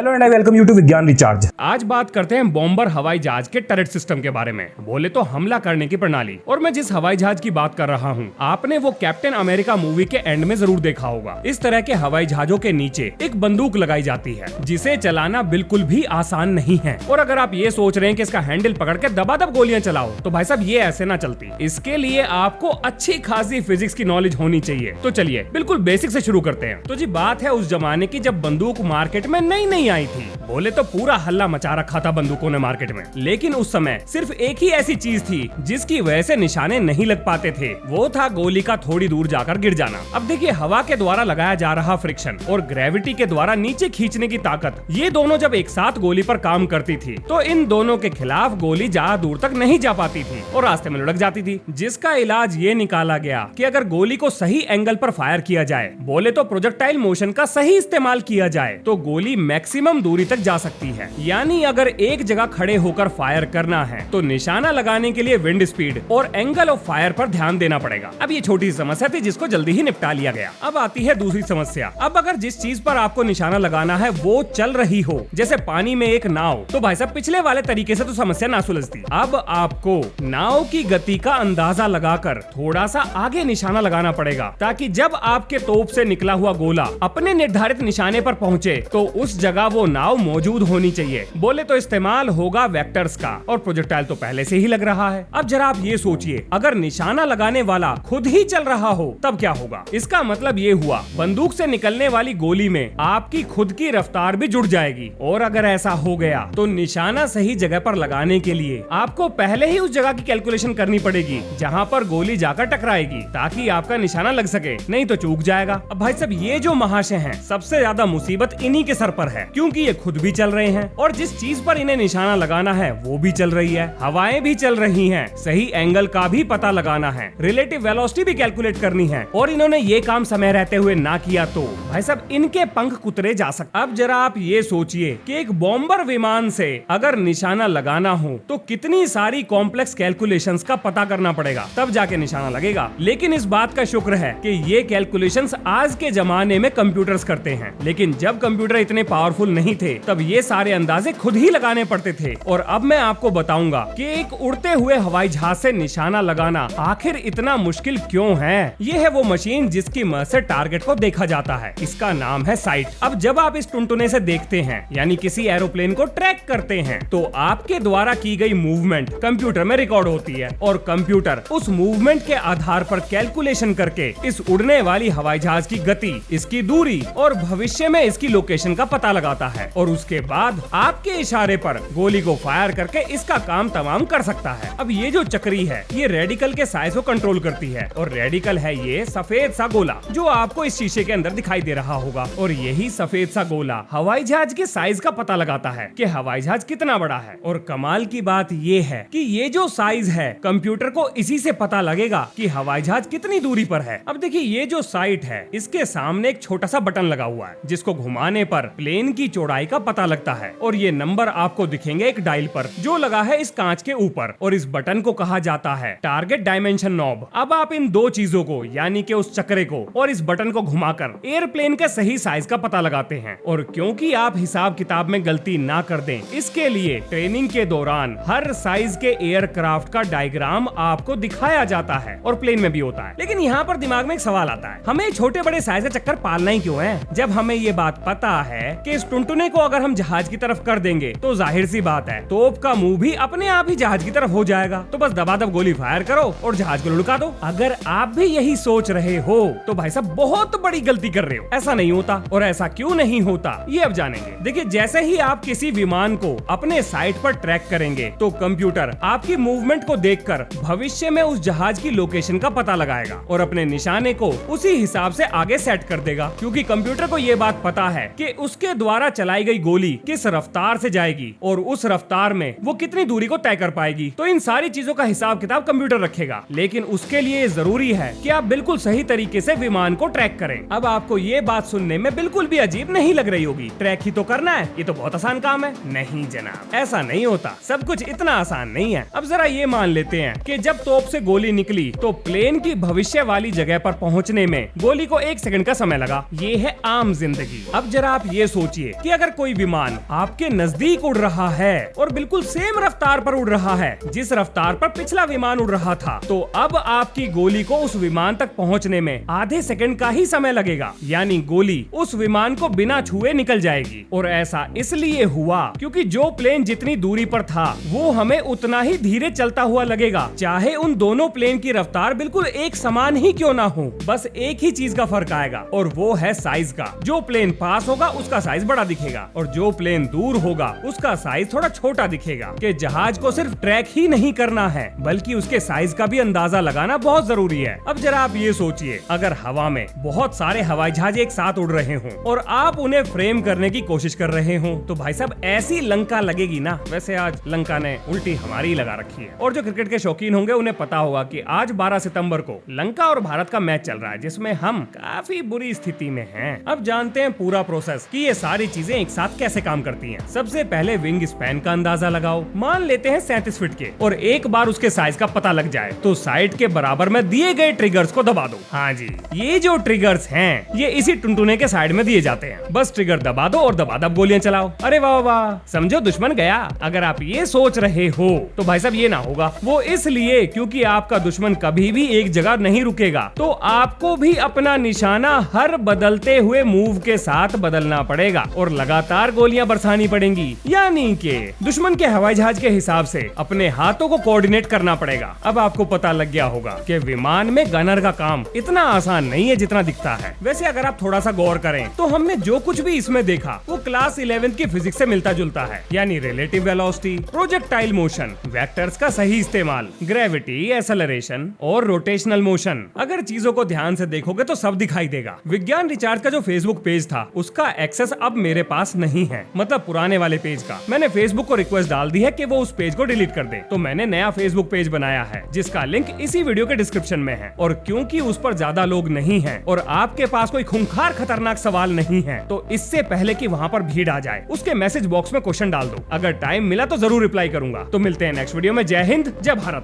Hello and I welcome you to Vigyan recharge. आज बात करते हैं बॉम्बर हवाई जहाज के टरेट सिस्टम के बारे में। बोले तो हमला करने की प्रणाली। और मैं जिस हवाई जहाज की बात कर रहा हूँ, आपने वो कैप्टन अमेरिका मूवी के एंड में जरूर देखा होगा। इस तरह के हवाई जहाजों के नीचे एक बंदूक लगाई जाती है, जिसे चलाना बिल्कुल भी आसान नहीं है। और अगर आप ये सोच रहे हैं कि इसका हैंडल पकड़ के दबादब गोलियां चलाओ, तो भाई साहब ये ऐसे ना चलती। इसके लिए आपको अच्छी खासी फिजिक्स की नॉलेज होनी चाहिए। तो चलिए बिल्कुल बेसिक से शुरू करते हैं। तो जी बात है उस जमाने की जब बंदूक मार्केट में नई आई थी। बोले तो पूरा हल्ला मचा रखा था बंदूकों ने मार्केट में। लेकिन उस समय सिर्फ एक ही ऐसी चीज थी जिसकी वजह से निशाने नहीं लग पाते थे, वो था गोली का थोड़ी दूर जाकर गिर जाना। अब देखिए, हवा के द्वारा लगाया जा रहा फ्रिक्शन और ग्रेविटी के द्वारा नीचे खींचने की ताकत, ये दोनों जब एक साथ गोली पर काम करती थी तो इन दोनों के खिलाफ गोली ज्यादा दूर तक नहीं जा पाती थी और रास्ते में लुढ़क जाती थी। जिसका इलाज ये निकाला गया कि अगर गोली को सही एंगल पर फायर किया जाए, बोले तो प्रोजेक्टाइल मोशन का सही इस्तेमाल किया जाए, तो गोली मैक्सिमम दूरी तक जा सकती है। यानी अगर एक जगह खड़े होकर फायर करना है तो निशाना लगाने के लिए विंड स्पीड और एंगल ऑफ फायर पर ध्यान देना पड़ेगा। अब ये छोटी समस्या थी जिसको जल्दी ही निपटा लिया गया। अब आती है दूसरी समस्या। अब अगर जिस चीज पर आपको निशाना लगाना है वो चल रही हो, जैसे पानी में एक नाव, तो भाई साहब पिछले वाले तरीके से तो समस्या ना सुलझती। अब आपको नाव की गति का अंदाजा लगाकर थोड़ा सा आगे निशाना लगाना पड़ेगा, ताकि जब आपके तोप से निकला हुआ गोला अपने निर्धारित निशाने पर पहुंचे तो उस जगह वो नाव मौजूद होनी चाहिए। बोले तो इस्तेमाल होगा वेक्टर्स का, और प्रोजेक्टाइल तो पहले से ही लग रहा है। अब जरा आप ये सोचिए, अगर निशाना लगाने वाला खुद ही चल रहा हो तब क्या होगा। इसका मतलब ये हुआ, बंदूक से निकलने वाली गोली में आपकी खुद की रफ्तार भी जुड़ जाएगी। और अगर ऐसा हो गया तो निशाना सही जगह पर लगाने के लिए आपको पहले ही उस जगह की कैलकुलेशन करनी पड़ेगी जहाँ पर गोली जाकर टकराएगी, ताकि आपका निशाना लग सके, नहीं तो चूक जाएगा। अब भाई साहब ये जो महाशय हैं, सबसे ज्यादा मुसीबत इन्हीं के सर पर है, क्योंकि ये खुद भी चल रहे हैं और जिस चीज पर इन्हें निशाना लगाना है वो भी चल रही है, हवाएं भी चल रही हैं, सही एंगल का भी पता लगाना है, रिलेटिव वेलोसिटी भी कैलकुलेट करनी है। और इन्होंने ये काम समय रहते हुए ना किया तो भाई साहब इनके पंख कुतरे जा सकते। अब जरा आप ये सोचिए कि एक बॉम्बर विमान से अगर निशाना लगाना हो तो कितनी सारी कॉम्प्लेक्स कैलकुलेशंस का पता करना पड़ेगा, तब जाके निशाना लगेगा। लेकिन इस बात का शुक्र है कि ये कैलकुलेशंस आज के जमाने में कंप्यूटर्स करते हैं, लेकिन जब कंप्यूटर इतने पावरफुल नहीं थे तब ये सारे अंदाजे खुद ही लगाने पड़ते थे। और अब मैं आपको बताऊंगा कि एक उड़ते हुए हवाई जहाज से निशाना लगाना आखिर इतना मुश्किल क्यों है। ये है वो मशीन जिसकी मदद से टारगेट को देखा जाता है। इसका नाम है साइट। अब जब आप इस टुनटुने से देखते हैं, यानी किसी एरोप्लेन को ट्रैक करते हैं, तो आपके द्वारा की गई मूवमेंट कंप्यूटर में रिकॉर्ड होती है और कंप्यूटर उस मूवमेंट के आधार पर कैलकुलेशन करके इस उड़ने वाली हवाई जहाज की गति, इसकी दूरी और भविष्य में इसकी लोकेशन का पता लगाता है। और उसके बाद आपके इशारे पर गोली को फायर करके इसका काम तमाम कर सकता है। अब ये जो चक्री है, ये रेडिकल के साइज को कंट्रोल करती है, और रेडिकल है ये सफेद सा गोला जो आपको इस शीशे के अंदर दिखाई दे रहा होगा। और यही सफेद सा गोला हवाई जहाज के साइज का पता लगाता है कि हवाई जहाज कितना बड़ा है। और कमाल की बात ये है कि ये जो साइज है, कंप्यूटर को इसी से पता लगेगा कि हवाई जहाज कितनी दूरी पर है। अब देखिए, ये जो साइट है, इसके सामने एक छोटा सा बटन लगा हुआ है, जिसको घुमाने पर प्लेन की चौड़ाई का पता लगता है। और ये नंबर आपको दिखेंगे एक डायल पर जो लगा है इस कांच के ऊपर, और इस बटन को कहा जाता है टारगेट डायमेंशन नॉब। अब आप इन दो चीजों को, यानी कि उस चक्रे को और इस बटन को घुमाकर एयरप्लेन के सही साइज का पता लगाते हैं। और क्योंकि आप हिसाब किताब में गलती ना कर दें, इसके लिए ट्रेनिंग के दौरान हर साइज के एयरक्राफ्ट का डायग्राम आपको दिखाया जाता है, और प्लेन में भी होता है। लेकिन यहाँ पर दिमाग में एक सवाल आता है, हमें छोटे बड़े साइज का चक्कर पालना ही क्यों है, जब हमें ये बात पता है कि इस टुनटुने को अगर हम जहाज की तरफ कर देंगे तो जाहिर सी बात है तोप का मुंह भी अपने आप ही जहाज की तरफ हो जाएगा। तो बस दबादब गोली फायर करो और जहाज को लुढ़का दो। अगर आप भी यही सोच रहे हो तो भाई साहब बहुत बड़ी गलती कर रहे हो। ऐसा नहीं होता, और ऐसा क्यों नहीं होता ये अब जानेंगे। देखिए, जैसे ही आप किसी विमान को अपने साइट पर ट्रैक करेंगे तो कंप्यूटर आपकी मूवमेंट को देखकर भविष्य में उस जहाज की लोकेशन का पता लगाएगा और अपने निशाने को उसी हिसाब से आगे सेट कर देगा, क्योंकि कंप्यूटर को ये बात पता है कि उसके द्वारा चलाई गई गोली किस रफ्तार से जाएगी और उस रफ्तार में वो कितनी दूरी को तय कर पाएगी। तो इन सारी चीजों का हिसाब किताब कंप्यूटर रखेगा, लेकिन उसके लिए जरूरी है कि आप बिल्कुल सही तरीके से विमान को ट्रैक करें। अब आपको ये बात सुनने में बिल्कुल भी अजीब नहीं लग रही होगी, ट्रैक ही तो करना है, ये तो बहुत आसान काम है। नहीं जनाब, ऐसा नहीं होता, सब कुछ इतना आसान नहीं है। अब जरा ये मान लेते हैं कि जब तोप से गोली निकली तो प्लेन की भविष्य वाली जगह पर पहुंचने में गोली को 1 सेकंड का समय लगा। ये है आम जिंदगी। अब जरा आप ये सोचिए सोचिए कि अगर कोई विमान आपके नजदीक उड़ रहा है और बिल्कुल सेम रफ्तार पर उड़ रहा है जिस रफ्तार पर पिछला विमान उड़ रहा था, तो अब आपकी गोली को उस विमान तक पहुंचने में आधे सेकंड का ही समय लगेगा। यानी गोली उस विमान को बिना छुए निकल जाएगी। और ऐसा इसलिए हुआ क्योंकि जो प्लेन जितनी दूरी पर था वो हमें उतना ही धीरे चलता हुआ लगेगा, चाहे उन दोनों प्लेन की रफ्तार बिल्कुल एक समान ही क्यों ना हो। बस एक ही चीज का फर्क आएगा और वो है साइज का। जो प्लेन पास होगा उसका साइज बड़ा दिखेगा और जो प्लेन दूर होगा उसका साइज थोड़ा छोटा दिखेगा। कि जहाज को सिर्फ ट्रैक ही नहीं करना है बल्कि उसके साइज का भी अंदाजा लगाना बहुत जरूरी है। अब जरा आप ये सोचिए, अगर हवा में बहुत सारे हवाई जहाज एक साथ उड़ रहे हों और आप उन्हें फ्रेम करने की कोशिश कर रहे हो तो भाई साहब ऐसी लंका लगेगी ना। वैसे आज लंका ने उल्टी हमारी लगा रखी है। और जो क्रिकेट के शौकीन होंगे उन्हें पता होगा कि आज 12 सितंबर को लंका और भारत का मैच चल रहा है जिसमें हम काफी बुरी स्थिति में हैं। अब जानते हैं पूरा प्रोसेस कि ये सारी चीजें एक साथ कैसे काम करती हैं। सबसे पहले विंग स्पैन का अंदाजा लगाओ। मान लेते हैं 37 फीट के, और एक बार उसके साइज का पता लग जाए तो साइड के बराबर में दिए गए ट्रिगर्स को दबा दो। हाँ जी, ये जो ट्रिगर्स हैं ये इसी टुनटुने के साइड में दिए जाते हैं। बस ट्रिगर दबा दो और दबादब गोलियां चलाओ। अरे वाह वाह, समझो दुश्मन गया। अगर आप ये सोच रहे हो तो भाई साहब ये ना होगा। वो इसलिए क्योंकि आपका दुश्मन कभी भी एक जगह नहीं रुकेगा, तो आपको भी अपना निशाना हर बदलते हुए मूव के साथ बदलना पड़ेगा और लगातार गोलियां बरसानी पड़ेंगी। यानी कि दुश्मन के हवाई जहाज के हिसाब से अपने हाथों को कोऑर्डिनेट करना पड़ेगा। अब आपको पता लग गया होगा कि विमान में गनर का काम इतना आसान नहीं है जितना दिखता है। वैसे अगर आप थोड़ा सा गौर करें तो हमने जो कुछ भी इसमें देखा वो क्लास 11 की फिजिक्स से मिलता जुलता है। यानी relative velocity, projectile motion, vectors का सही इस्तेमाल, ग्रेविटी, एक्सेलरेशन और रोटेशनल मोशन। अगर चीजों को ध्यान से देखोगे तो सब दिखाई देगा। विज्ञान रिचार्ज का जो फेसबुक पेज था उसका एक्सेस अब मेरे पास नहीं है, मतलब पुराने वाले पेज का। मैंने फेसबुक को रिक्वेस्ट डाल दी है कि वो उस पेज को डिलीट कर दे, तो मैंने नया फेसबुक पेज बनाया है जिसका लिंक इसी वीडियो के डिस्क्रिप्शन में है। और क्योंकि उस पर ज्यादा लोग नहीं हैं और आपके पास कोई खूंखार खतरनाक सवाल नहीं है, तो इससे पहले कि वहां पर भीड़ आ जाए उसके मैसेज बॉक्स में क्वेश्चन डाल दो। अगर टाइम मिला तो जरूर रिप्लाई करूंगा। तो मिलते हैं नेक्स्ट वीडियो में। जय हिंद, जय भारत।